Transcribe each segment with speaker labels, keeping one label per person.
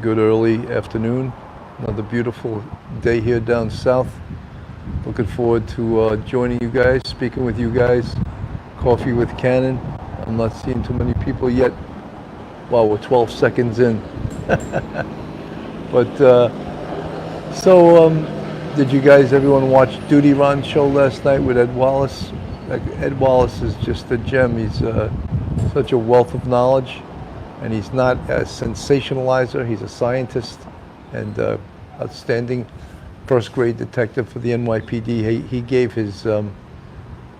Speaker 1: good early afternoon. Another beautiful day here down south. Looking forward to joining you guys, speaking with you guys. Coffee with Cannon. I'm not seeing too many people yet. Wow, we're 12 seconds in. But did you guys, everyone watch Duty Ron show last night with Ed Wallace? Like, Ed Wallace is just a gem. He's such a wealth of knowledge, and he's not a sensationalizer. He's a scientist and outstanding first grade detective for the NYPD. He gave his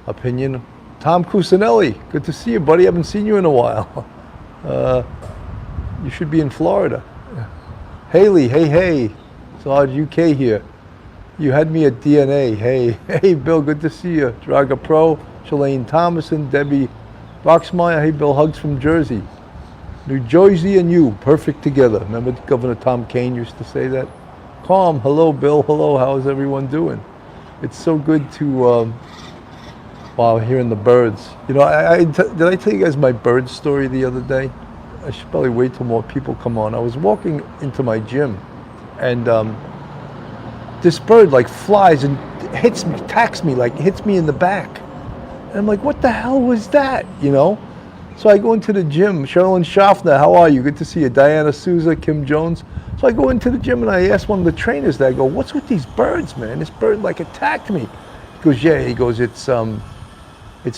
Speaker 1: opinion. Tom Cusinelli, good to see you, buddy. I haven't seen you in a while. You should be in Florida. Haley, hey. Sarge UK here. You had me at DNA. Hey, Bill, good to see you. Draga Pro, Shalane Thomason, Debbie Boxmeyer. Hey, Bill, hugs from Jersey. New Jersey and you, perfect together. Remember Governor Tom Kaine used to say that? Calm, hello, Bill, hello, how's everyone doing? It's so good to, wow, hearing the birds. You know, did I tell you guys my bird story the other day? I should probably wait till more people come on. I was walking into my gym, and this bird like flies and hits me, attacks me, like hits me in the back. And I'm like, what the hell was that, you know? So I go into the gym. Sherilyn Schaffner, how are you? Good to see you. Diana Souza, Kim Jones. So I go into the gym and I ask one of the trainers there, I go, what's with these birds, man? This bird like attacked me. He goes, yeah, he goes, it's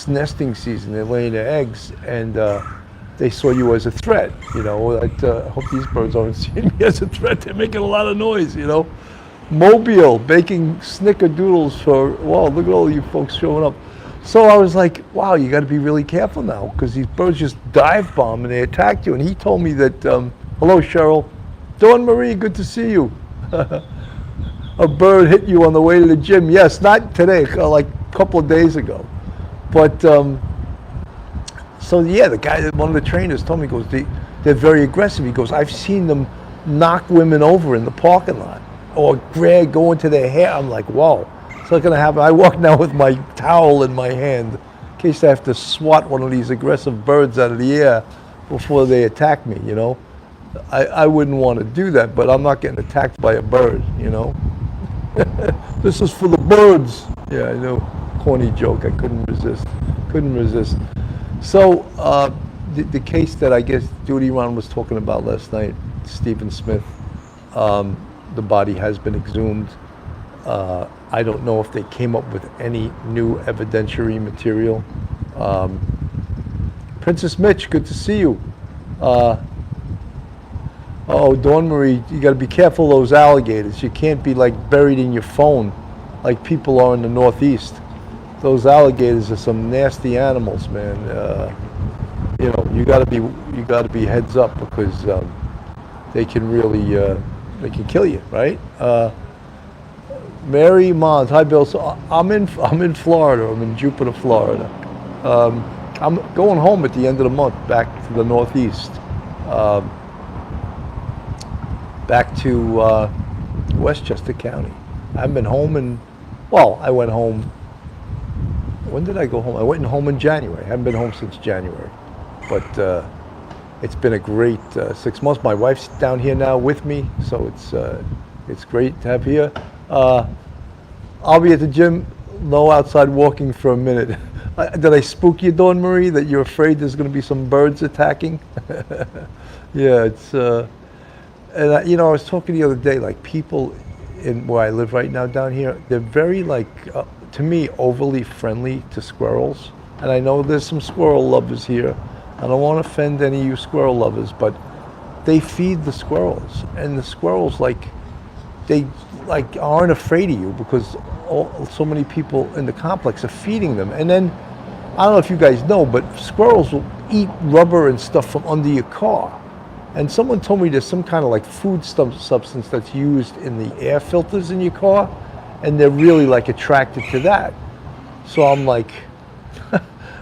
Speaker 1: nesting season. They're laying their eggs, and they saw you as a threat, you know. I hope these birds aren't seeing me as a threat. They're making a lot of noise, you know. Mobile, baking snickerdoodles for, wow, look at all you folks showing up. So I was like, wow, you got to be really careful now, because these birds just dive bomb and they attacked you. And he told me that, hello, Cheryl. Dawn Marie, good to see you. A bird hit you on the way to the gym. Yes, not today, like a couple of days ago. But, so yeah, the guy, one of the trainers told me, he goes, they're very aggressive. He goes, I've seen them knock women over in the parking lot or go into their hair. I'm like, whoa. It's not going to happen. I walk now with my towel in my hand in case I have to swat one of these aggressive birds out of the air before they attack me, you know. I wouldn't want to do that, but I'm not getting attacked by a bird, you know. This is for the birds. Yeah, I know. Corny joke. I couldn't resist. So the case that I guess Duty Ron was talking about last night, Stephen Smith, the body has been exhumed. I don't know if they came up with any new evidentiary material. Princess Mitch, good to see you. Oh, Dawn Marie, you got to be careful of those alligators. You can't be like buried in your phone like people are in the Northeast. Those alligators are some nasty animals, man. You know, you got to be heads up, because they can really they can kill you, right? Mary Mons, hi Bill. So I'm in Florida. I'm in Jupiter, Florida. I'm going home at the end of the month, back to the Northeast, back to Westchester County. I haven't been home I went home. When did I go home? I went home in January. I haven't been home since January, but it's been a great 6 months. My wife's down here now with me, so it's great to have here. I'll be at the gym, no outside walking for a minute. Did I spook you, Dawn Marie, that you're afraid there's going to be some birds attacking? Yeah, it's, and you know, I was talking the other day, like people in where I live right now down here, they're very like, to me, overly friendly to squirrels. And I know there's some squirrel lovers here. I don't want to offend any of you squirrel lovers, but they feed the squirrels, and the squirrels they aren't afraid of you because so many people in the complex are feeding them. And then, I don't know if you guys know, but squirrels will eat rubber and stuff from under your car. And someone told me there's some kind of like food substance that's used in the air filters in your car, and they're really like attracted to that. So I'm like,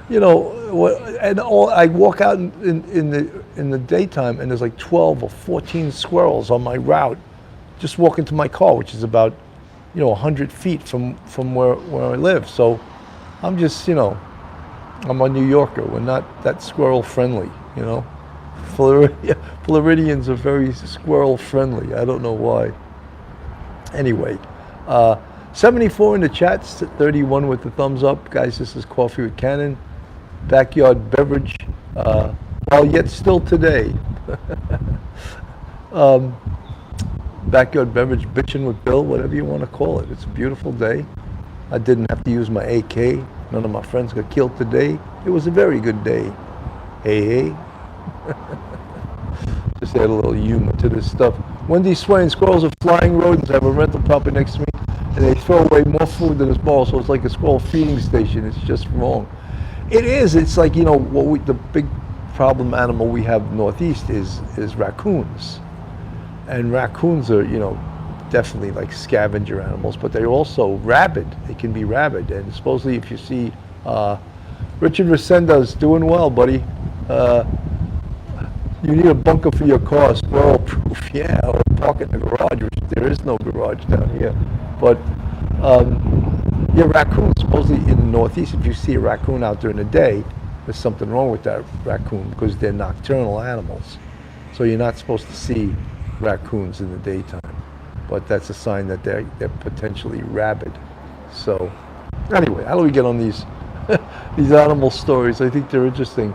Speaker 1: you know, I walk out in the daytime, and there's like 12 or 14 squirrels on my route. Just walking to my car, which is about, 100 feet from where I live. So I'm just, I'm a New Yorker. We're not that squirrel friendly, Floridians are very squirrel friendly. I don't know why. Anyway, 74 in the chat, 31 with the thumbs up. Guys, this is Coffee with Cannon. Backyard beverage, while yet still today. Backyard beverage, bitching with Bill, whatever you want to call it. It's a beautiful day. I didn't have to use my AK. None of my friends got killed today. It was a very good day. Hey, hey. Just add a little humor to this stuff. Wendy's swearing squirrels are flying rodents. I have a rental property next to me, and they throw away more food than is ball, so it's like a squirrel feeding station. It's just wrong. It is. It's like, you know, the big problem animal we have northeast is raccoons. And raccoons are, you know, definitely like scavenger animals, but they're also rabid. They can be rabid. And supposedly if you see Richard Resenda's doing well, buddy. You need a bunker for your car, squirrel proof, yeah, or park it in the garage, which there is no garage down here. But yeah, raccoons, supposedly in the northeast, if you see a raccoon out during the day, there's something wrong with that raccoon because they're nocturnal animals. So you're not supposed to see raccoons in the daytime. But that's a sign that they're potentially rabid. So anyway, how do we get on these these animal stories? I think they're interesting.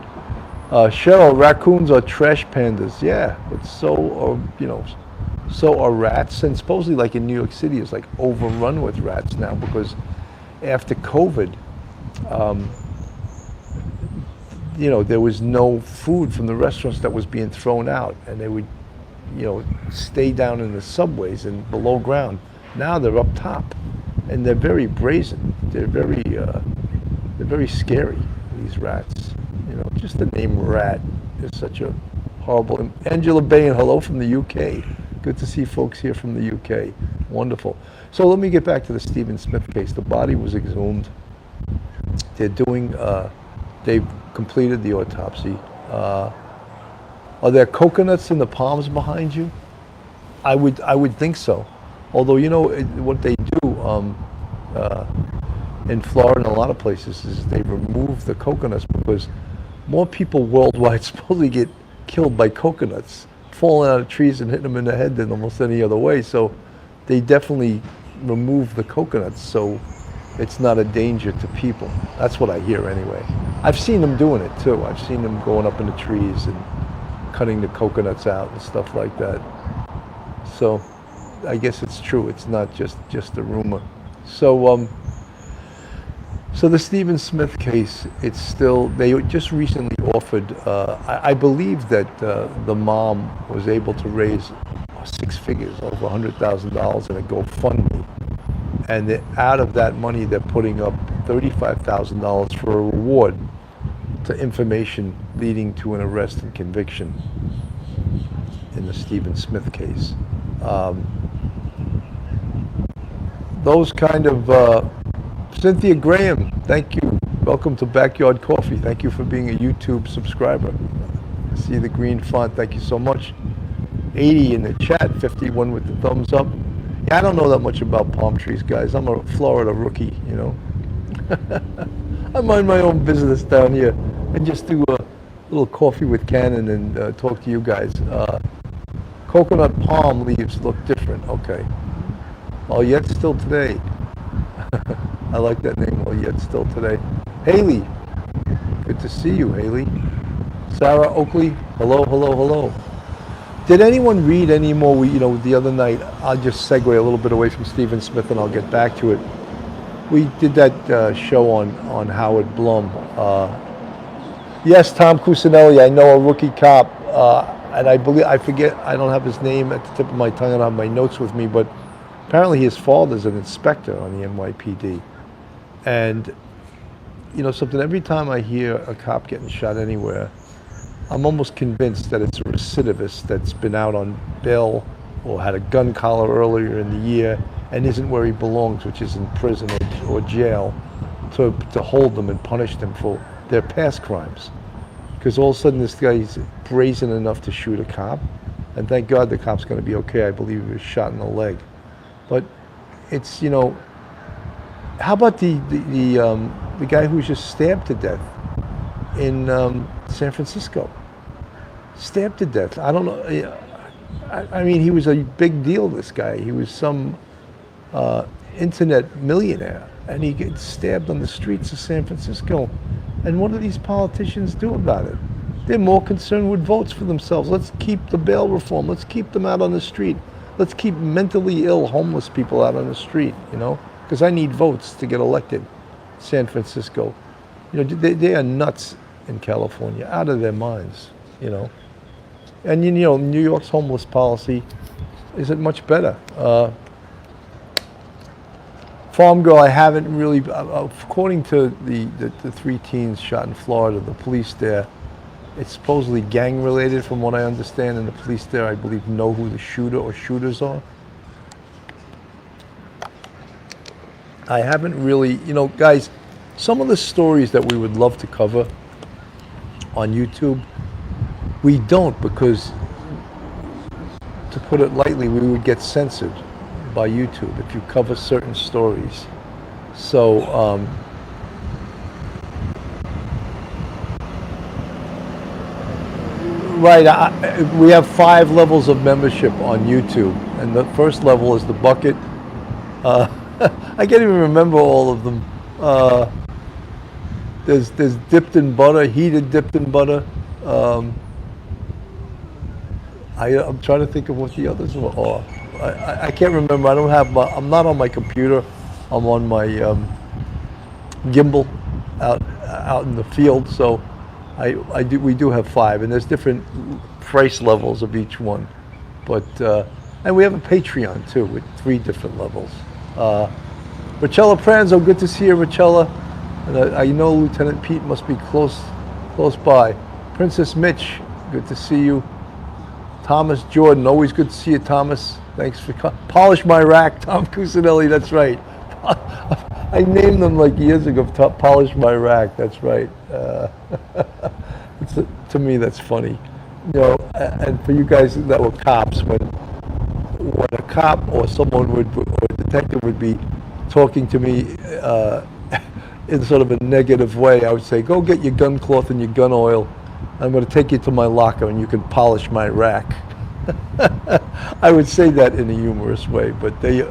Speaker 1: Cheryl, raccoons are trash pandas. Yeah, but so are, you know, so are rats. And supposedly, like in New York City, it's like overrun with rats now because after COVID, you know, there was no food from the restaurants that was being thrown out, and they would, you know, stay down in the subways and below ground. Now they're up top, and they're very brazen. They're very scary, these rats. You know, just the name rat is such a horrible. Angela Bain, hello from the UK. Good to see folks here from the UK. Wonderful. So let me get back to the Stephen Smith case. The body was exhumed. They're doing, they've completed the autopsy. Are there coconuts in the palms behind you? I would think so. Although, you know, what they do in Florida and a lot of places is they remove the coconuts because more people worldwide supposedly get killed by coconuts falling out of trees and hitting them in the head than almost any other way. So they definitely remove the coconuts so it's not a danger to people. That's what I hear anyway. I've seen them doing it too. I've seen them going up in the trees and cutting the coconuts out and stuff like that. So I guess it's true. It's not just a rumor. So so the Stephen Smith case, it's still, they just recently offered, I believe that the mom was able to raise 6 figures, over $100,000 in a GoFundMe. And out of that money, they're putting up $35,000 for a reward to information leading to an arrest and conviction in the Stephen Smith case. Those kind of, Cynthia Graham, thank you. Welcome to Backyard Coffee. Thank you for being a YouTube subscriber. See the green font, thank you so much. 80 in the chat, 51 with the thumbs up. Yeah, I don't know that much about palm trees, guys. I'm a Florida rookie, you know. I mind my own business down here and just do a little coffee with Cannon and talk to you guys. Coconut palm leaves look different, okay. Well, yet still today. I like that name, well, yet still today. Haley, good to see you, Haley. Sarah Oakley, hello, hello, hello. Did anyone read any more? You know, the other night, I'll just segue a little bit away from Stephen Smith and I'll get back to it. We did that show on Howard Blum. Yes, Tom Cusinelli, I know a rookie cop, and I forget, I don't have his name at the tip of my tongue, I don't have my notes with me, but apparently his father's an inspector on the NYPD. And, you know something, every time I hear a cop getting shot anywhere, I'm almost convinced that it's a recidivist that's been out on bail or had a gun collar earlier in the year and isn't where he belongs, which is in prison or jail, to hold them and punish them for their past crimes. Because all of a sudden this guy's brazen enough to shoot a cop, and thank God the cop's going to be okay. I believe he was shot in the leg. But it's, you know, how about the guy who was just stabbed to death in San Francisco? stabbed to death. I don't know. Yeah, I mean, he was a big deal, this guy. He was some internet millionaire, and he gets stabbed on the streets of San Francisco. And what do these politicians do about it? They're more concerned with votes for themselves. Let's keep the bail reform. Let's keep them out on the street. Let's keep mentally ill homeless people out on the street, you know, because I need votes to get elected. San Francisco. You know, they are nuts in California, out of their minds, you know. And you know, New York's homeless policy isn't much better. Farm Girl, I haven't really, according to the three teens shot in Florida, the police there, it's supposedly gang related from what I understand, and the police there, I believe, know who the shooter or shooters are. I haven't really, you know, guys, some of the stories that we would love to cover on YouTube, we don't, because, to put it lightly, we would get censored by YouTube if you cover certain stories. So, right, we have 5 levels of membership on YouTube, and the first level is the bucket. I can't even remember all of them. There's dipped in butter, heated dipped in butter. I'm trying to think of what the others were. Oh, I can't remember. I don't have I'm not on my computer. I'm on my gimbal out in the field. So we do have 5, and there's different price levels of each one. But and we have a Patreon too with 3 different levels. Rachella Pranzo, good to see you, Rachella. And I know Lieutenant Pete must be close by. Princess Mitch, good to see you. Thomas Jordan, always good to see you, Thomas. Thanks for Polish My Rack, Tom Cusinelli, that's right. I named them like years ago, Polish My Rack, that's right. To me, that's funny. You know, and for you guys that were cops, when a cop or someone or a detective would be talking to me in sort of a negative way, I would say, go get your gun cloth and your gun oil. I'm going to take you to my locker and you can polish my rack. I would say that in a humorous way, but they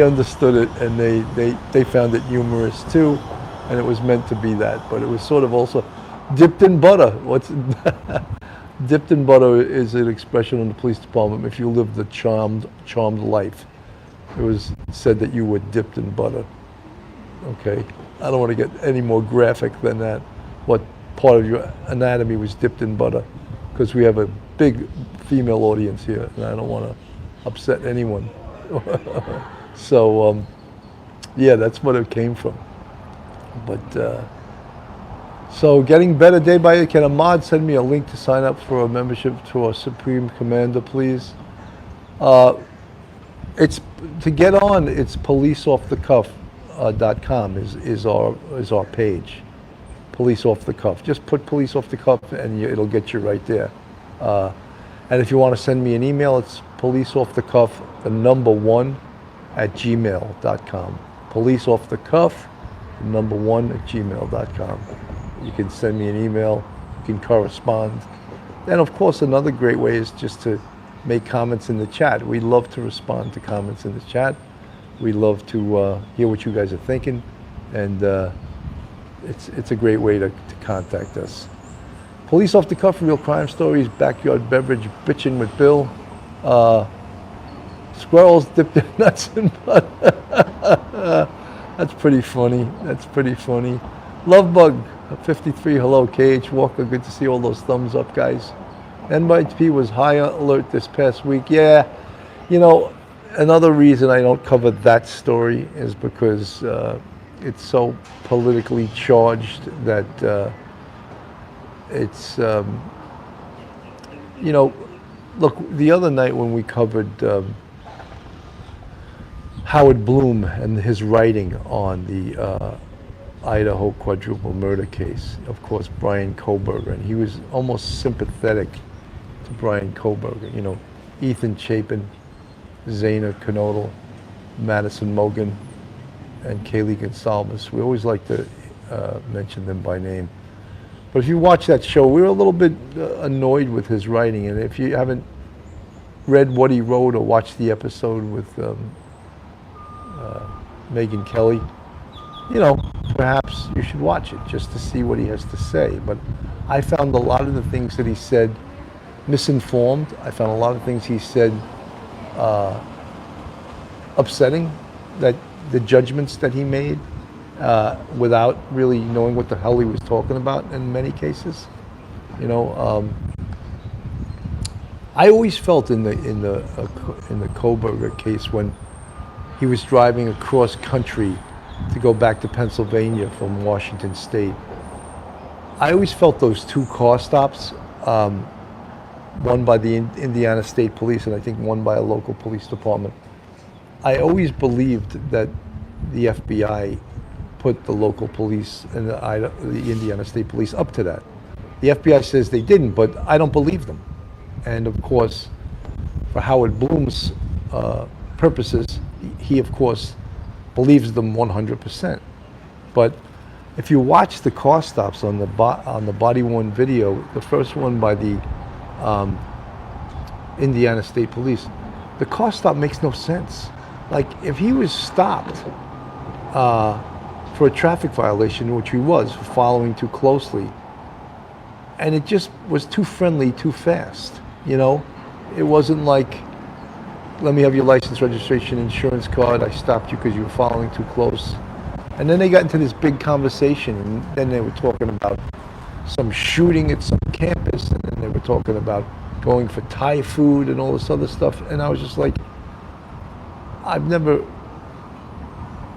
Speaker 1: understood it, and they found it humorous too, and it was meant to be that. But it was sort of also dipped in butter. Dipped in butter is an expression in the police department. If you lived a charmed life, it was said that you were dipped in butter. Okay, I don't want to get any more graphic than that. What part of your anatomy was dipped in butter? Because we have a big female audience here, and I don't want to upset anyone. So, yeah, that's what it came from. But so, getting better day by day. Can a mod send me a link to sign up for a membership to our Supreme Commander, please? It's to get on. It's policeoffthecuff.com is our page. Police Off the Cuff. Just put Police Off the Cuff, and it'll get you right there. And if you want to send me an email, it's policeoffthecuff1@gmail.com. policeoffthecuff1@gmail.com. You can send me an email. You can correspond. And of course, another great way is just to make comments in the chat. We love to respond to comments in the chat. We love to hear what you guys are thinking, and it's a great way to contact us. Police Off the Cuff, real crime stories, backyard beverage, bitching with Bill. Squirrels dipped their nuts in butter. That's pretty funny. That's pretty funny. Lovebug 53, hello. KH Walker, good to see all those thumbs up, guys. NYP was high alert this past week. Yeah, you know, another reason I don't cover that story is because it's so politically charged that it's, you know, look, the other night when we covered Howard Bloom and his writing on the Idaho quadruple murder case, of course, Brian Kohberger, and he was almost sympathetic to Brian Kohberger, you know, Ethan Chapin, Zaina Knodel, Madison Mogan, and Kaylee Gonsalves. We always like to mention them by name. But if you watch that show, we were a little bit annoyed with his writing. And if you haven't read what he wrote or watched the episode with Megyn Kelly, you know, perhaps you should watch it just to see what he has to say. But I found a lot of the things that he said misinformed. I found a lot of things he said upsetting, that the judgments that he made without really knowing what the hell he was talking about in many cases. You know, I always felt in the Kohberger case, when he was driving across country to go back to Pennsylvania from Washington State, I always felt those two car stops, one by the Indiana State Police and I think one by a local police department, I always believed that the FBI put the local police and the Indiana State Police up to that. The FBI says they didn't, but I don't believe them. And of course, for Howard Bloom's purposes, he of course believes them 100%. But if you watch the car stops on the body-worn video, the first one by the Indiana State Police, the car stop makes no sense. Like, if he was stopped for a traffic violation, which he was, for following too closely, and it just was too friendly, too fast, you know? It wasn't like, let me have your license, registration, insurance card, I stopped you because you were following too close. And then they got into this big conversation, and then they were talking about some shooting at some campus, and then they were talking about going for Thai food and all this other stuff, and I was just like, I've never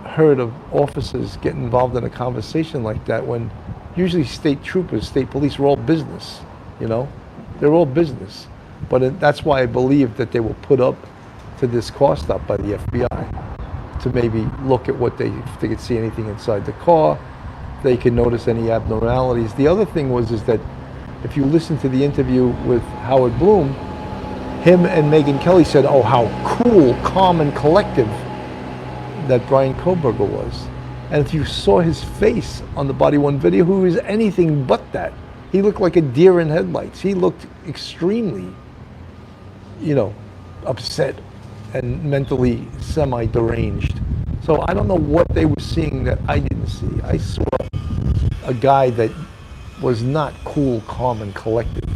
Speaker 1: heard of officers get involved in a conversation like that, when usually state troopers, state police are all business, you know? They're all business. But that's why I believe that they were put up to this car stop by the FBI, to maybe look at what if they could see anything inside the car, they could notice any abnormalities. The other thing is that if you listen to the interview with Howard Bloom, him and Megyn Kelly said, oh, how cool, calm, and collective that Brian Kohberger was. And if you saw his face on the body-worn video, he was anything but that. He looked like a deer in headlights. He looked extremely, you know, upset and mentally semi-deranged. So I don't know what they were seeing that I didn't see. I saw a guy that was not cool, calm, and collected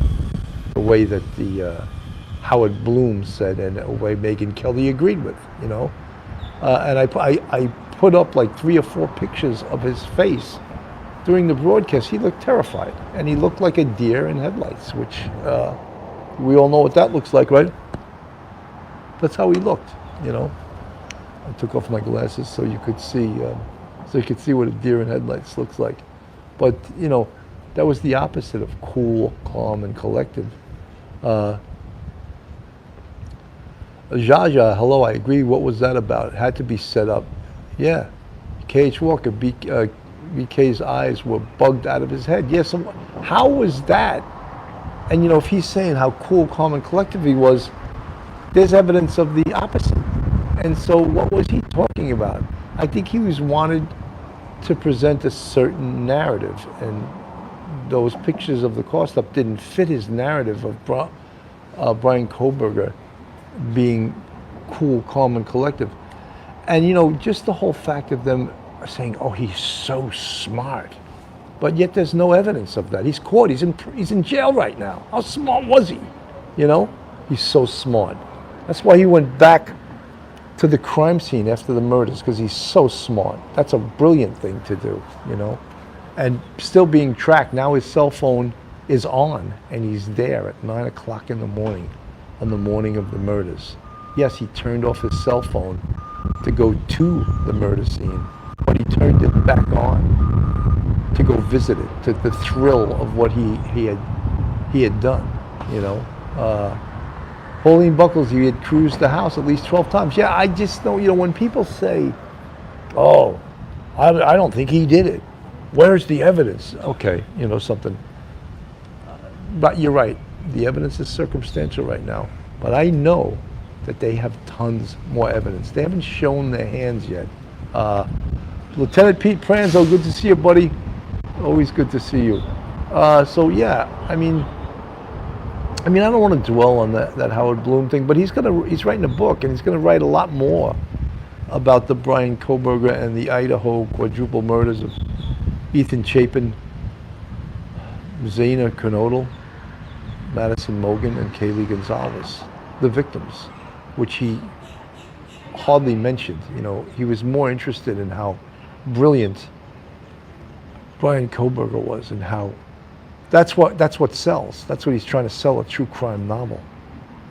Speaker 1: the way that the Howard Bloom said, and the way Megyn Kelly agreed with, you know. And I put up like 3 or 4 pictures of his face during the broadcast. He looked terrified, and he looked like a deer in headlights, which we all know what that looks like, right? That's how he looked, you know. I took off my glasses so you could see what a deer in headlights looks like. But you know, that was the opposite of cool, calm, and collected. Jaja, hello, I agree. What was that about? It had to be set up. Yeah. K.H. Walker, BK's eyes were bugged out of his head. Yes, yeah, how was that? And you know, if he's saying how cool, calm, and collective he was, there's evidence of the opposite. And so what was he talking about? I think he wanted to present a certain narrative, and those pictures of the car stop didn't fit his narrative of Brian Kohberger being cool, calm, and collective. And you know, just the whole fact of them saying, oh, he's so smart, but yet there's no evidence of that. He's caught, he's in jail right now. How smart was he? You know, he's so smart. That's why he went back to the crime scene after the murders, because he's so smart. That's a brilliant thing to do, you know. And still being tracked, now his cell phone is on, and he's there at 9 o'clock in the morning on the morning of the murders. Yes, he turned off his cell phone to go to the murder scene, but he turned it back on to go visit it, to the thrill of what he had done, you know. Pauline Buckles, he had cruised the house at least 12 times. Yeah, I just know, you know, when people say, oh, I don't think he did it. Where's the evidence? Okay, you know something. But you're right. The evidence is circumstantial right now. But I know that they have tons more evidence. They haven't shown their hands yet. Lieutenant Pete Pranzo, good to see you, buddy. Always good to see you. So yeah, I mean, I don't want to dwell on that Howard Bloom thing, but he's writing a book, and he's gonna write a lot more about the Brian Koberger and the Idaho quadruple murders of Ethan Chapin, Zaina Kernodle, Madison Mogan, and Kaylee Gonzalez, the victims, which he hardly mentioned. You know, he was more interested in how brilliant Brian Koberger was, and how that's what sells. That's what he's trying to sell, a true crime novel.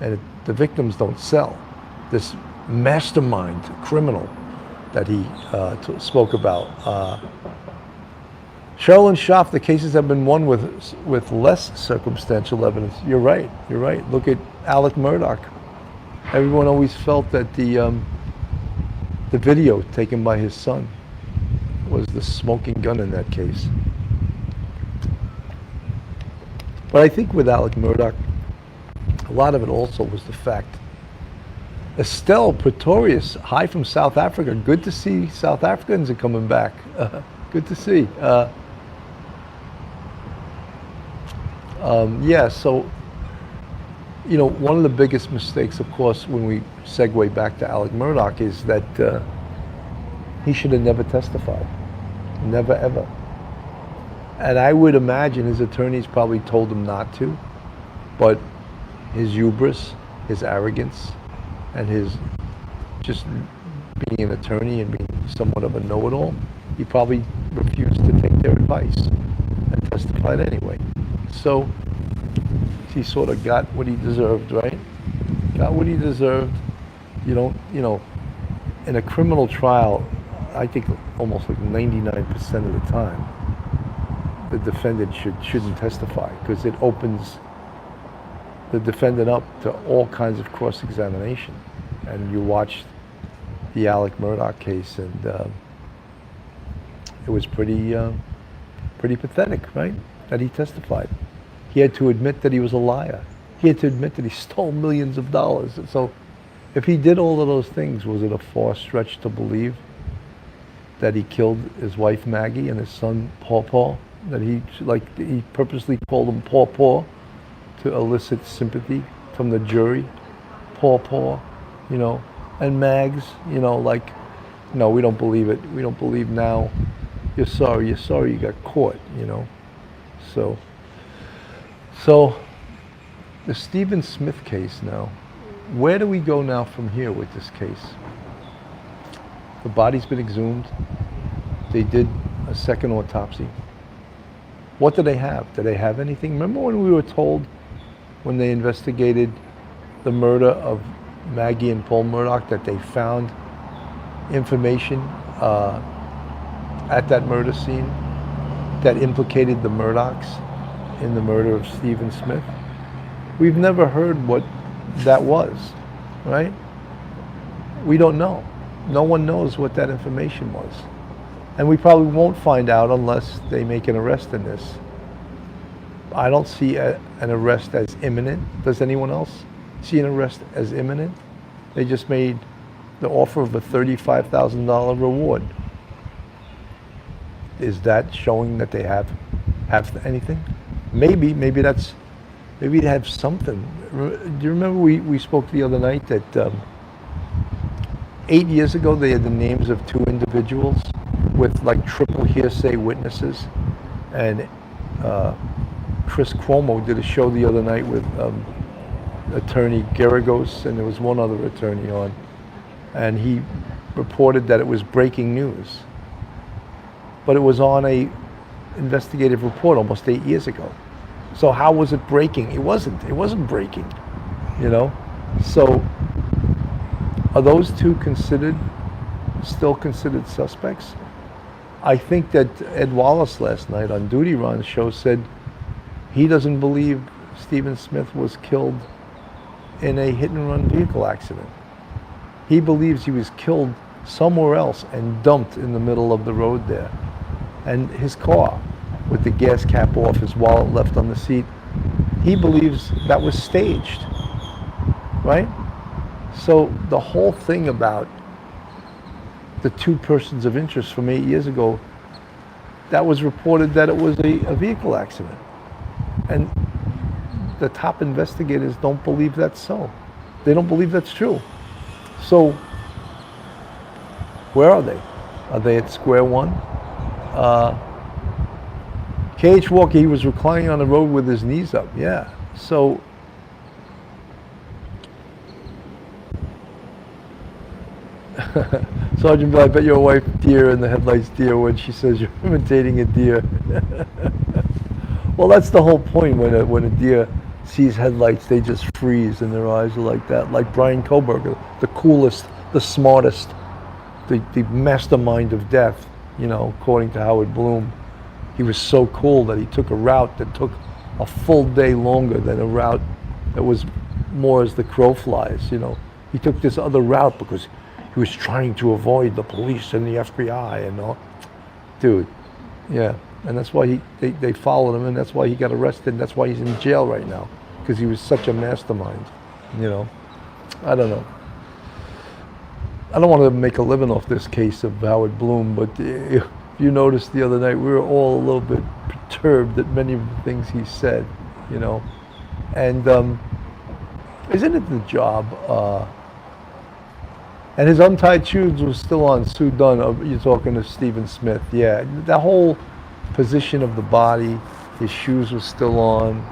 Speaker 1: And the victims don't sell. This mastermind criminal that he spoke about. Sherilyn Schaff, the cases have been won with less circumstantial evidence. You're right. Look at Alec Murdaugh. Everyone always felt that the video taken by his son was the smoking gun in that case. But I think with Alec Murdaugh, a lot of it also was the fact. Estelle Pretorius, hi from South Africa. Good to see South Africans are coming back. Good to see. Yeah, so, you know, one of the biggest mistakes, of course, when we segue back to Alec Murdaugh, is that he should have never testified. Never, ever. And I would imagine his attorneys probably told him not to, but his hubris, his arrogance, and his just being an attorney and being somewhat of a know-it-all, he probably refused to take their advice and testified anyway. So he sort of got what he deserved, right? Got what he deserved. You don't, you know, in a criminal trial, I think almost like 99% of the time, the defendant shouldn't testify, because it opens the defendant up to all kinds of cross-examination. And you watched the Alec Murdaugh case, and it was pretty pathetic, right? That he testified. He had to admit that he was a liar. He had to admit that he stole millions of dollars. And so if he did all of those things, was it a far stretch to believe that he killed his wife Maggie and his son Paw? That he purposely called him Paw to elicit sympathy from the jury? Paw, you know, and Mags, you know, like, no, we don't believe it. We don't believe now. You're sorry you got caught, you know. So the Stephen Smith case now, where do we go now from here with this case? The body's been exhumed. They did a second autopsy. What do they have? Do they have anything? Remember when we were told, when they investigated the murder of Maggie and Paul Murdaugh, that they found information at that murder scene that implicated the Murdaughs in the murder of Stephen Smith? We've never heard what that was, right? We don't know. No one knows what that information was. And we probably won't find out unless they make an arrest in this. I don't see an arrest as imminent. Does anyone else see an arrest as imminent? They just made the offer of a $35,000 reward. Is that showing that they have anything? Maybe they have something. Do you remember we spoke the other night that 8 years ago they had the names of two individuals with like triple hearsay witnesses, and Chris Cuomo did a show the other night with attorney Garagos, and there was one other attorney on, and he reported that it was breaking news, but it was on a investigative report almost 8 years ago. So how was it breaking? It wasn't breaking, you know? So are those two still considered suspects? I think that Ed Wallace last night on Duty Ron's show said he doesn't believe Stephen Smith was killed in a hit-and-run vehicle accident. He believes he was killed somewhere else and dumped in the middle of the road there. And his car, with the gas cap off, his wallet left on the seat, he believes that was staged, right? So the whole thing about the two persons of interest from 8 years ago, that was reported that it was a vehicle accident. And the top investigators don't believe that's so. They don't believe that's true. So where are they? Are they at square one? K.H. Walker, he was reclining on the road with his knees up. Yeah. So Sergeant Bill, I bet your wife deer in the headlights deer when she says you're imitating a deer. Well, that's the whole point. When a deer sees headlights, they just freeze and their eyes are like that. Like Brian Koberger, the coolest, the smartest, the mastermind of death, you know, according to Howard Bloom. He was so cool that he took a route that took a full day longer than a route that was more as the crow flies, you know. He took this other route because he was trying to avoid the police and the FBI and all. Dude, yeah. And that's why they followed him, and that's why he got arrested, and that's why he's in jail right now, because he was such a mastermind, you know. I don't know. I don't want to make a living off this case of Howard Bloom, but if you noticed the other night, we were all a little bit perturbed at many of the things he said, you know. And isn't it the job? And his untied shoes was still on. Sue Dunn, you're talking to Stephen Smith. Yeah, the whole position of the body, his shoes were still on.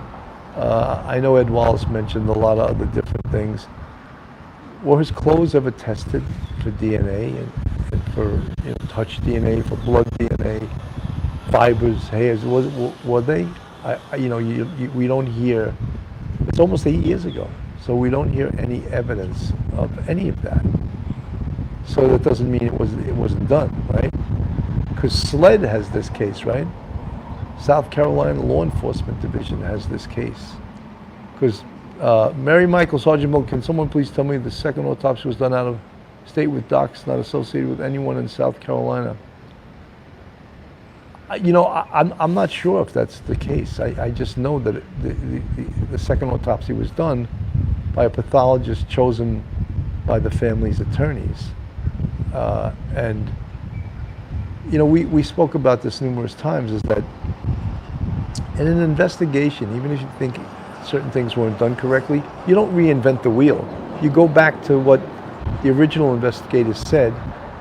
Speaker 1: I know Ed Wallace mentioned a lot of other different things. Were his clothes ever tested for DNA and for, you know, touch DNA, for blood DNA, fibers, hairs? Were they? You know, we don't hear. It's almost 8 years ago, so we don't hear any evidence of any of that. So that doesn't mean it wasn't done, right? Because SLED has this case, right? South Carolina Law Enforcement Division has this case. Because Mary Michael, Sergeant Bill, can someone please tell me the second autopsy was done out of state with docs not associated with anyone in South Carolina? You know, I'm not sure if that's the case. I just know that the second autopsy was done by a pathologist chosen by the family's attorneys. And you know, we spoke about this numerous times, is that in an investigation, even if you think certain things weren't done correctly, you don't reinvent the wheel. You go back to what the original investigators said,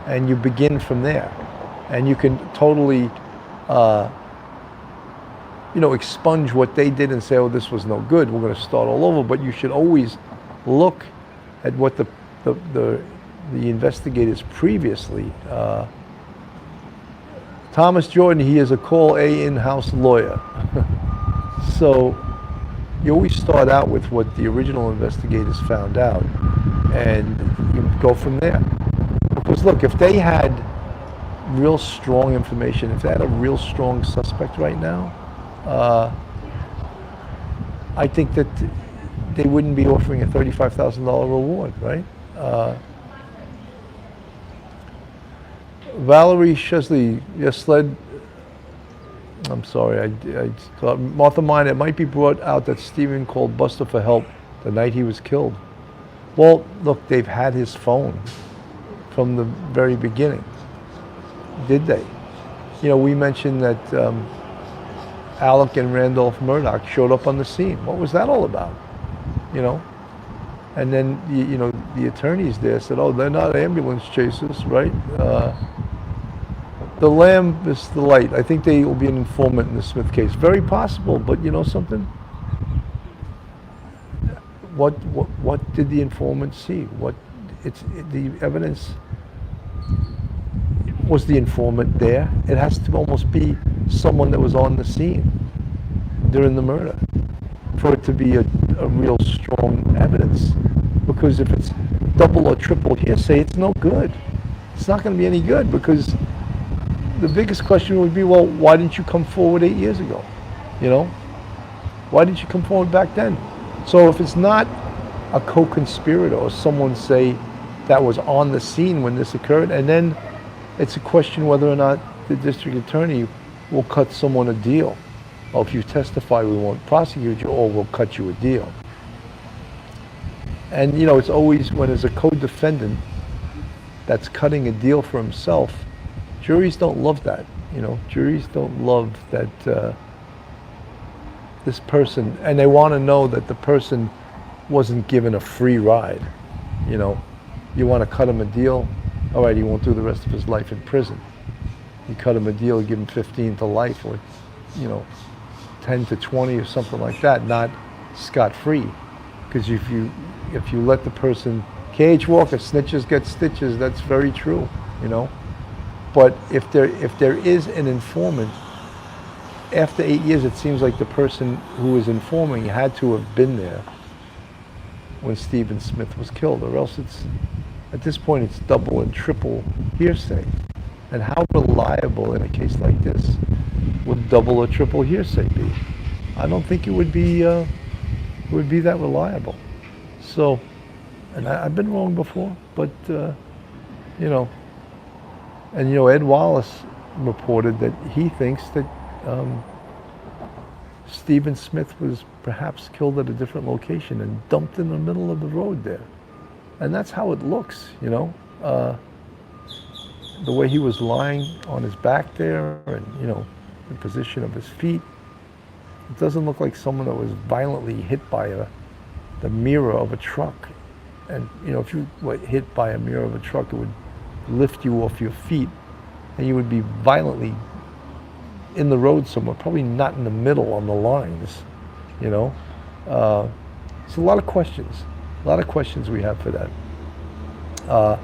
Speaker 1: and you begin from there. And you can totally, you know, expunge what they did and say, oh, this was no good, we're going to start all over. But you should always look at what the investigators previously. Thomas Jordan, he is a call A in-house lawyer. So you always start out with what the original investigators found out, and you go from there. Because look, if they had real strong information, if they had a real strong suspect right now, I think that they wouldn't be offering a $35,000 reward, right? Valerie Chesley, yes, SLED. I'm sorry, I thought, Martha Mine, it might be brought out that Stephen called Buster for help the night he was killed. Well, look, they've had his phone from the very beginning. Did they? You know, we mentioned that Alec and Randolph Murdoch showed up on the scene. What was that all about? You know? And then, you know, the attorneys there said, oh, they're not ambulance chasers, right? The lamb is the light. I think they will be an informant in the Smith case. Very possible, but you know something? What did the informant see? The evidence, was the informant there? It has to almost be someone that was on the scene during the murder for it to be a real strong evidence. Because if it's double or triple hearsay, it's no good. It's not going to be any good, because the biggest question would be, well, why didn't you come forward 8 years ago? You know? Why didn't you come forward back then? So if it's not a co-conspirator or someone, say, that was on the scene when this occurred, and then it's a question whether or not the district attorney will cut someone a deal. Or if you testify, we won't prosecute you, or we'll cut you a deal. And you know, it's always when there's a co-defendant that's cutting a deal for himself, juries don't love that. You know, juries don't love that this person, and they want to know that the person wasn't given a free ride. You know, you want to cut him a deal, all right, he won't do the rest of his life in prison. You cut him a deal, give him 15 to life, or, you know, 10 to 20 or something like that, not scot-free. Because if you let the person, Cage Walker, snitches get stitches, that's very true, you know. But if there is an informant, after 8 years, it seems like the person who was informing had to have been there when Stephen Smith was killed, or else it's, at this point, it's double and triple hearsay. And how reliable in a case like this would double or triple hearsay be? I don't think it would be that reliable. So, and I've been wrong before, but you know, and you know, Ed Wallace reported that he thinks that Stephen Smith was perhaps killed at a different location and dumped in the middle of the road there. And that's how it looks, you know. The way he was lying on his back there, and you know, the position of his feet, it doesn't look like someone that was violently hit by the mirror of a truck. And you know, if you were hit by a mirror of a truck, it would lift you off your feet, and you would be violently in the road somewhere, probably not in the middle on the lines, you know. So a lot of questions we have for that.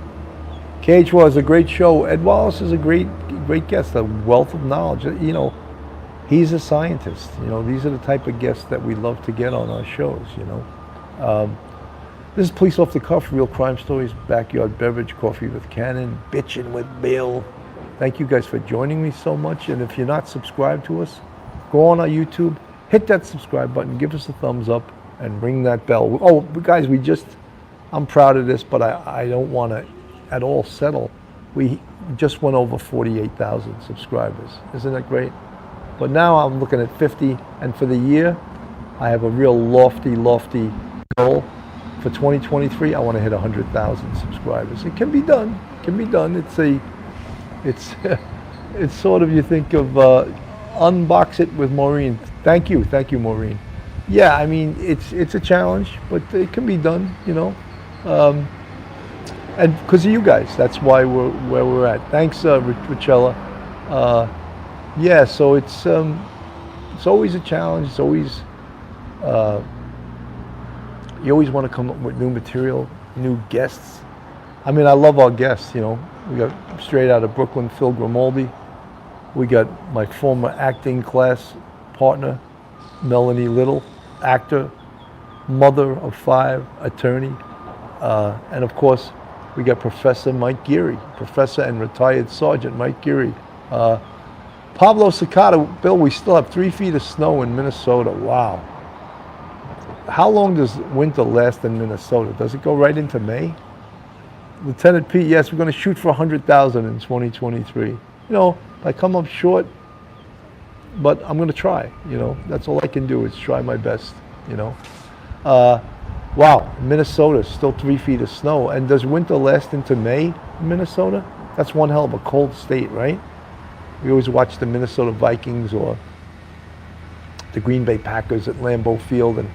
Speaker 1: Cage was a great show. Ed Wallace is a great guest, a wealth of knowledge. You know, he's a scientist. You know, these are the type of guests that we love to get on our shows, you know. This is Police Off the Cuff, Real Crime Stories, Backyard Beverage, Coffee with Cannon, Bitchin' with Bill. Thank you guys for joining me so much. And if you're not subscribed to us, go on our YouTube, hit that subscribe button, give us a thumbs up, and ring that bell. Oh, guys, I'm proud of this, but I don't want to at all settle. We just went over 48,000 subscribers. Isn't that great? But now I'm looking at 50, and for the year, I have a real lofty goal. For 2023, I want to hit 100,000 subscribers. It can be done. It's sort of, you think of Unbox It with Maureen. Thank you, Maureen. Yeah, I mean, it's a challenge, but it can be done, you know. And because of you guys, that's why we're where we're at. Thanks, Richella. Yeah, so it's always a challenge. It's always you always want to come up with new material, new guests. I mean, I love our guests, you know. We got straight out of Brooklyn, Phil Grimaldi. We got my former acting class partner, Melanie Little, actor, mother of 5, attorney. And of course, we got Professor Mike Geary, Professor and retired Sergeant Mike Geary. Pablo Cicada, Bill, we still have 3 feet of snow in Minnesota. Wow. How long does winter last in Minnesota? Does it go right into May? Lieutenant Pete, yes, we're going to shoot for 100,000 in 2023. You know, I come up short, but I'm going to try. You know, that's all I can do is try my best, you know. Wow, Minnesota, still 3 feet of snow. And does winter last into May in Minnesota? That's one hell of a cold state, right? We always watch the Minnesota Vikings or the Green Bay Packers at Lambeau Field, and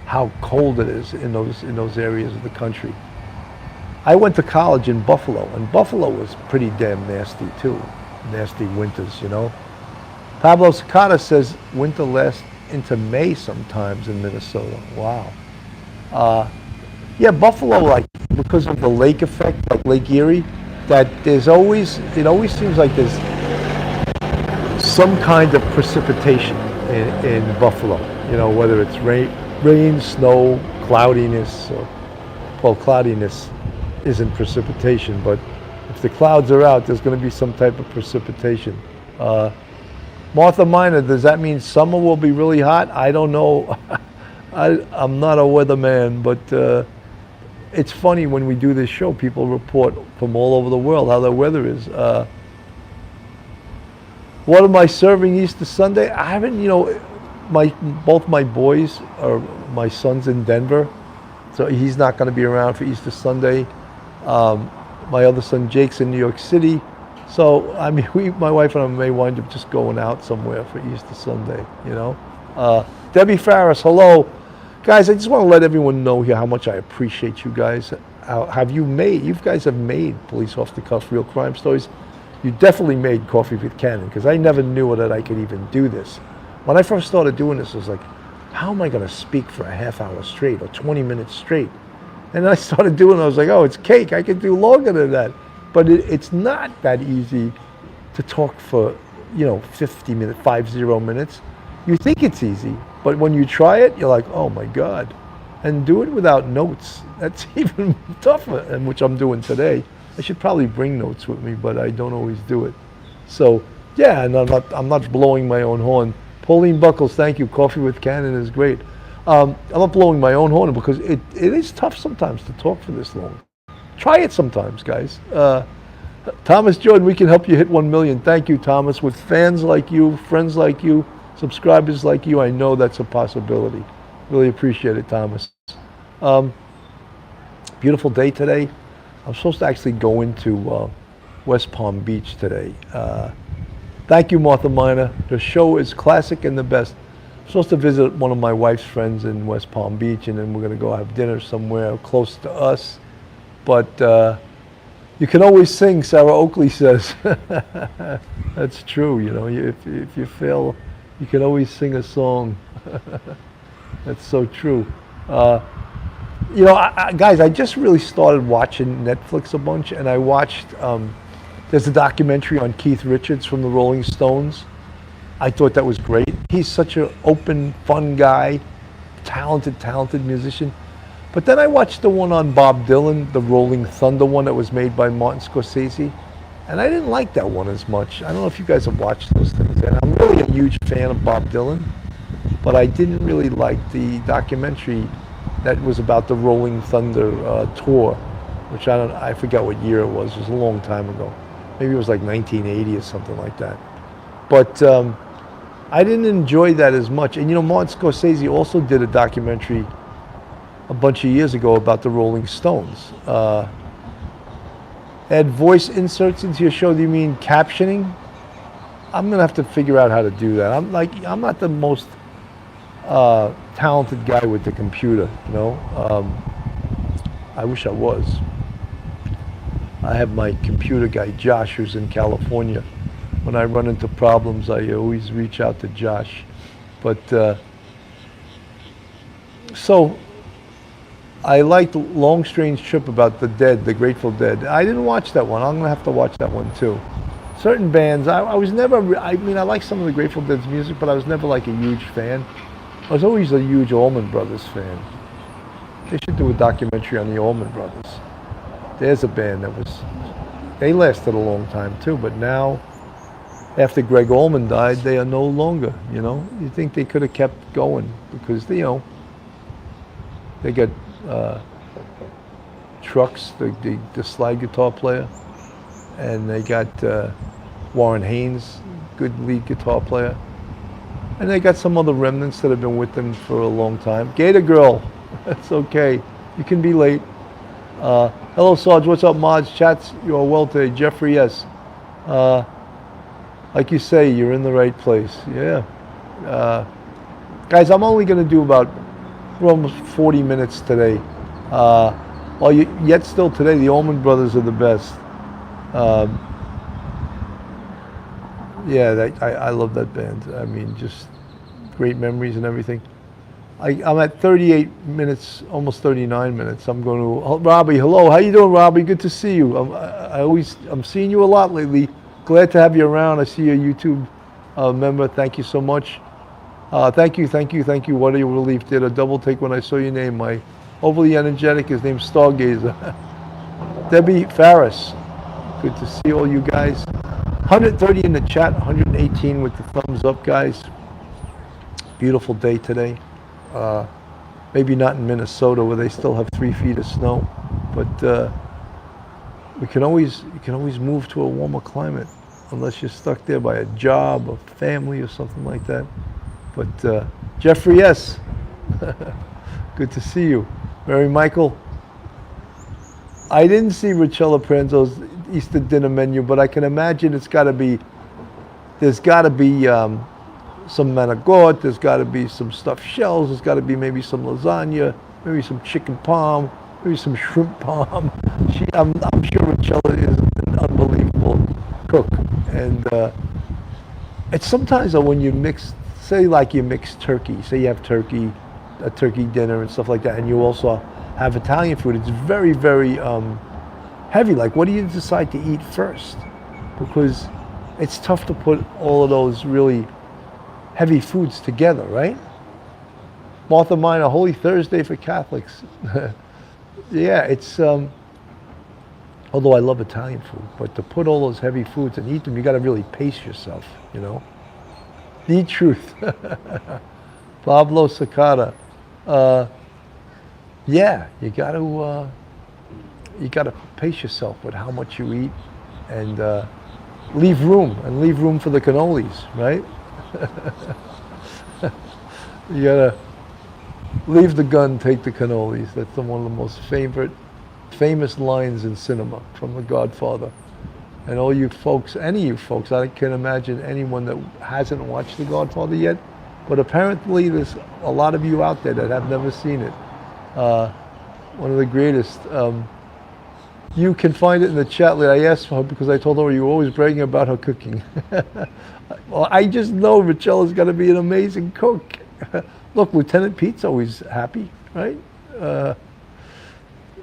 Speaker 1: how cold it is in those areas of the country. I went to college in Buffalo, and Buffalo was pretty damn nasty too. Nasty winters, you know. Pablo Cicada says winter lasts into May sometimes in Minnesota. Wow. Yeah, Buffalo, like, because of the lake effect, like Lake Erie, that it always seems like there's some kind of precipitation in Buffalo. You know, whether it's rain, snow, cloudiness. Well, cloudiness isn't precipitation, but if the clouds are out, there's going to be some type of precipitation. Martha Miner, does that mean summer will be really hot? I don't know. I'm not a weatherman, but it's funny when we do this show, people report from all over the world how the weather is. What am I serving Easter Sunday? I haven't, you know, both my boys my son's in Denver, so he's not going to be around for Easter Sunday. My other son Jake's in New York City, so I mean, my wife and I may wind up just going out somewhere for Easter Sunday, you know. Debbie Farris, hello. Guys, I just want to let everyone know here how much I appreciate you guys. You guys have made Police Off the Cuff Real Crime Stories. You definitely made Coffee with Cannon, because I never knew that I could even do this. When I first started doing this, I was like, how am I going to speak for a half hour straight or 20 minutes straight? And then I started doing it, I was like, oh, it's cake. I can do longer than that. But it's not that easy to talk for, 50 minutes. You think it's easy, but when you try it, you're like, oh my God. And do it without notes. That's even tougher, and which I'm doing today. I should probably bring notes with me, but I don't always do it. So, yeah, and I'm not blowing my own horn. Pauline Buckles, thank you. Coffee with Cannon is great. I'm not blowing my own horn because it is tough sometimes to talk for this long. Try it sometimes, guys. Thomas Jordan, we can help you hit 1 million. Thank you, Thomas. With fans like you, friends like you, subscribers like you, I know that's a possibility. Really appreciate it, Thomas. Beautiful day today. I'm supposed to actually go into West Palm Beach today. Thank you, Martha Miner. The show is classic and the best. I'm supposed to visit one of my wife's friends in West Palm Beach, and then we're going to go have dinner somewhere close to us. But you can always sing, Sarah Oakley says. That's true, if you fail, you can always sing a song. That's so true. Guys, I just really started watching Netflix a bunch, and I watched, there's a documentary on Keith Richards from the Rolling Stones. I thought that was great. He's such an open, fun guy, talented musician. But then I watched the one on Bob Dylan, the Rolling Thunder one that was made by Martin Scorsese, and I didn't like that one as much. I don't know if you guys have watched those things, and I'm really a huge fan of Bob Dylan, but I didn't really like the documentary that was about the Rolling Thunder tour, which I forgot what year it was. It was a long time ago. Maybe it was like 1980 or something like that. But I didn't enjoy that as much. And Martin Scorsese also did a documentary a bunch of years ago about the Rolling Stones. Add voice inserts into your show, do you mean captioning? I'm gonna have to figure out how to do that. I'm not the most talented guy with the computer, I wish I was. I have my computer guy, Josh, who's in California. When I run into problems, I always reach out to Josh. But, so, I liked Long Strange Trip about the Dead, the Grateful Dead. I didn't watch that one. I'm going to have to watch that one too. Certain bands, I was never, I like some of the Grateful Dead's music, but I was never like a huge fan. I was always a huge Allman Brothers fan. They should do a documentary on the Allman Brothers. There's a band they lasted a long time too, but now, after Greg Allman died, they are no longer, You think they could have kept going because, they got Trucks, the slide guitar player, and they got Warren Haynes, good lead guitar player. And they got some other remnants that have been with them for a long time. Gator Girl, that's okay. You can be late. Hello, Sarge. What's up, mods? Chats, you are well today. Jeffrey, yes. Like you say, you're in the right place. Yeah. Guys, I'm only going to do about almost 40 minutes today. Yet still today, the Allman Brothers are the best. Yeah, I love that band. I mean, just great memories and everything. I'm at 38 minutes, almost 39 minutes. I'm going to, Robbie, hello. How you doing, Robbie? Good to see you. I'm seeing you a lot lately. Glad to have you around. I see a YouTube member. Thank you so much. Thank you. What a relief. Did a double take when I saw your name. My overly energetic, his name's Stargazer. Debbie Farris. Good to see all you guys. 130 in the chat, 118 with the thumbs up, guys. Beautiful day today. Maybe not in Minnesota where they still have 3 feet of snow, but you can always move to a warmer climate unless you're stuck there by a job or family or something like that. But Jeffrey, yes. Good to see you. Mary Michael. I didn't see Richella Pranzo's Easter dinner menu, but I can imagine there's got to be some manigot, there's got to be some stuffed shells, there's got to be maybe some lasagna, maybe some chicken parm, maybe some shrimp parm. I'm sure Rachella is an unbelievable cook. And it's sometimes when you mix, say like you mix turkey, say you have turkey, a turkey dinner and stuff like that, and you also have Italian food, it's very, very heavy. Like, what do you decide to eat first? Because it's tough to put all of those really heavy foods together, right? Martha Minor, Holy Thursday for Catholics. Yeah, it's, although I love Italian food, but to put all those heavy foods and eat them, you got to really pace yourself, you know? The truth. Pablo Sacada. Yeah, you got to pace yourself with how much you eat, and leave room for the cannolis, right? You gotta leave the gun, take the cannolis. That's one of the most famous lines in cinema from The Godfather. And all you folks, any of you folks, I can imagine anyone that hasn't watched The Godfather yet, but apparently there's a lot of you out there that have never seen it. One of the greatest. You can find it in the chat later. I asked her because I told her you were always bragging about her cooking. Well, I just know Rachella's got to be an amazing cook. Look, Lieutenant Pete's always happy, right?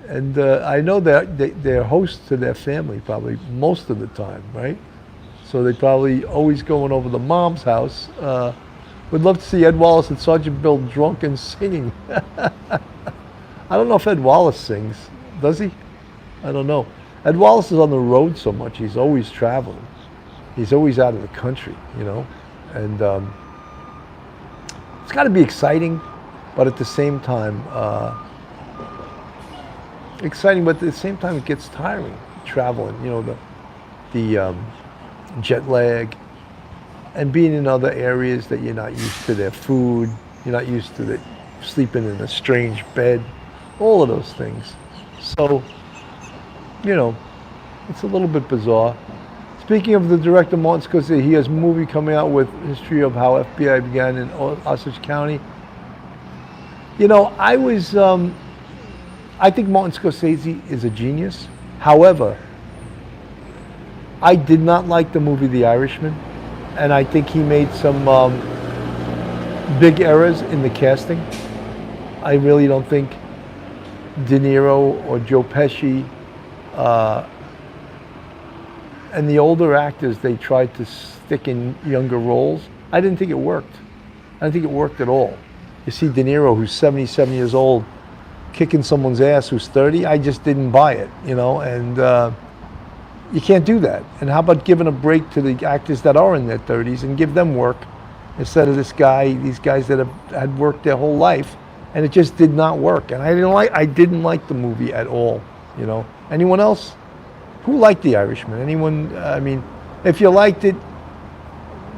Speaker 1: And I know that they're hosts to their family probably most of the time, right? So they probably always going over the mom's house. Would love to see Ed Wallace and Sergeant Bill drunk and singing. I don't know if Ed Wallace sings. Does he? I don't know. Ed Wallace is on the road so much. He's always traveling. He's always out of the country, you know. And it's got to be exciting, but at the same time, it gets tiring traveling. You know, the jet lag, and being in other areas that you're not used to their food, you're not used to sleeping in a strange bed, all of those things. So, you know, it's a little bit bizarre. Speaking of the director, Martin Scorsese, he has a movie coming out with history of how FBI began in Osage County. You know, I think Martin Scorsese is a genius. However, I did not like the movie The Irishman, and I think he made some big errors in the casting. I really don't think De Niro or Joe Pesci and the older actors they tried to stick in younger roles. I didn't think it worked. I didn't think it worked at all. You see De Niro, who's 77 years old, kicking someone's ass who's 30, I just didn't buy it, you know, and you can't do that. And how about giving a break to the actors that are in their 30s and give them work instead of these guys that had worked their whole life, and it just did not work. And I didn't like the movie at all, you know. Anyone else? Who liked The Irishman? Anyone? I mean, if you liked it,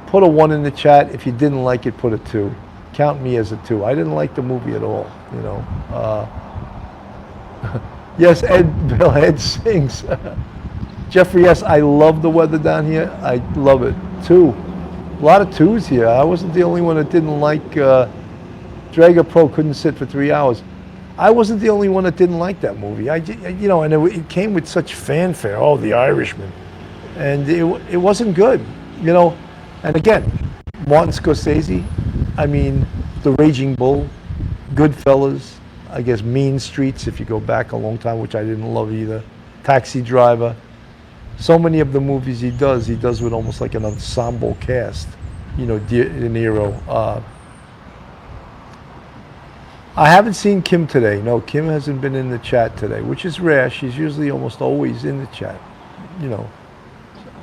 Speaker 1: put a 1 in the chat. If you didn't like it, put a 2. Count me as a 2. I didn't like the movie at all, you know. Yes, Bill Ed sings. Jeffrey, yes, I love the weather down here. I love it. 2. A lot of 2s here. I wasn't the only one that didn't like Draga Pro couldn't sit for 3 hours. I wasn't the only one that didn't like that movie. You know, and it came with such fanfare. Oh, The Irishman, and it wasn't good, you know. And again, Martin Scorsese. I mean, The Raging Bull, Goodfellas. I guess Mean Streets, if you go back a long time, which I didn't love either. Taxi Driver. So many of the movies he does with almost like an ensemble cast. You know, De Niro. I haven't seen Kim today. No, Kim hasn't been in the chat today, which is rare. She's usually almost always in the chat. You know,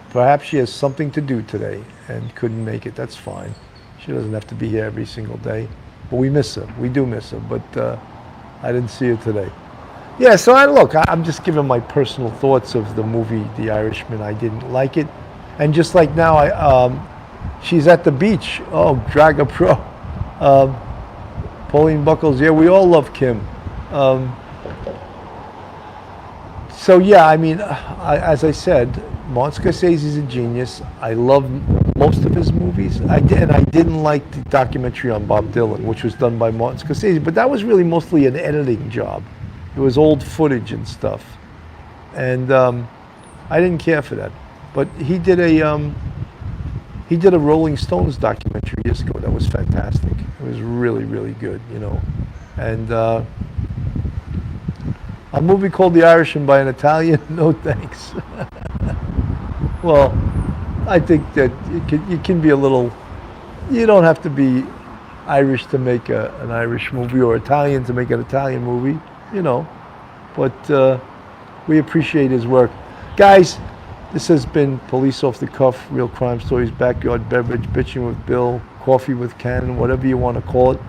Speaker 1: perhaps she has something to do today and couldn't make it. That's fine. She doesn't have to be here every single day. But we miss her. We do miss her. But I didn't see her today. Yeah, so I'm just giving my personal thoughts of the movie The Irishman. I didn't like it. And just like now, she's at the beach. Oh, Draga Pro. Pauline Buckles, yeah, we all love Kim. So yeah, I mean, as I said, Martin Scorsese is a genius. I love most of his movies. And I didn't like the documentary on Bob Dylan, which was done by Martin Scorsese, but that was really mostly an editing job. It was old footage and stuff. And I didn't care for that. But he did a Rolling Stones documentary years ago that was fantastic. It was really, really good, you know. And a movie called The Irishman by an Italian, no thanks. Well, I think that you can be a little, you don't have to be Irish to make an Irish movie or Italian to make an Italian movie, you know. But we appreciate his work. Guys, this has been Police Off the Cuff, Real Crime Stories, Backyard Beverage, Bitching with Bill, Coffee with Ken, whatever you want to call it.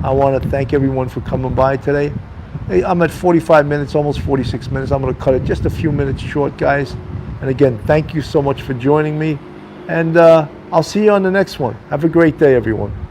Speaker 1: I want to thank everyone for coming by today. Hey, I'm at 45 minutes, almost 46 minutes. I'm going to cut it just a few minutes short, guys. And again, thank you so much for joining me. And I'll see you on the next one. Have a great day, everyone.